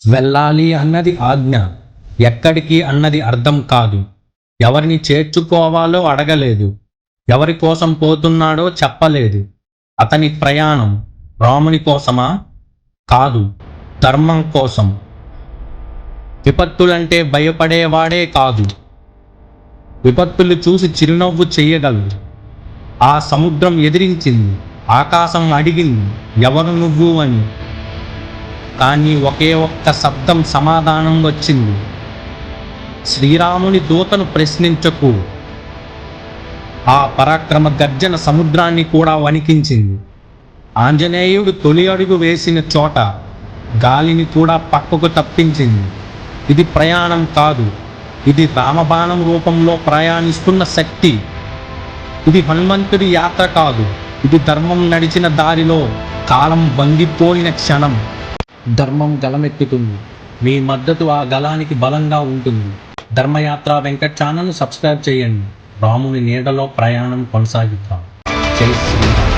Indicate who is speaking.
Speaker 1: వెళ్ళాలి అన్నది ఆజ్ఞ, ఎక్కడికి అన్నది అర్థం కాదు. ఎవరిని చేర్చుకోవాలో అడగలేదు, ఎవరి కోసం పోతున్నాడో చెప్పలేదు. అతని ప్రయాణం రాముని కోసమా? కాదు, ధర్మం కోసం. విపత్తులంటే భయపడేవాడే కాదు, విపత్తులు చూసి చిరునవ్వు చెయ్యగలడు. ఆ సముద్రం ఎదిరించింది, ఆకాశం అడిగింది, ఎవరు నువ్వు అని. కానీ ఒకే ఒక్క శబ్దం సమాధానం వచ్చింది, శ్రీరాముని దూతను ప్రశ్నించకు. ఆ పరాక్రమ గర్జన సముద్రాన్ని కూడా వణికించింది. ఆంజనేయుడు తొలి అడుగు వేసిన చోట గాలిని కూడా పక్కకు తప్పించింది. ఇది ప్రయాణం కాదు, ఇది రామబాణం రూపంలో ప్రయాణిస్తున్న శక్తి. ఇది హనుమంతుడి యాత్ర కాదు, ఇది ధర్మం నడిచిన దారిలో కాలం వంగిపోయిన క్షణం. ధర్మం గలమెత్తుతుంది, మీ మద్దతు ఆ గలానికి బలంగా ఉంటుంది. ధర్మయాత్ర వెంకట్ ఛానల్ను సబ్స్క్రైబ్ చేయండి. రాముని నీడలో ప్రయాణం కొనసాగిద్దాం. జై శ్రీరామ్.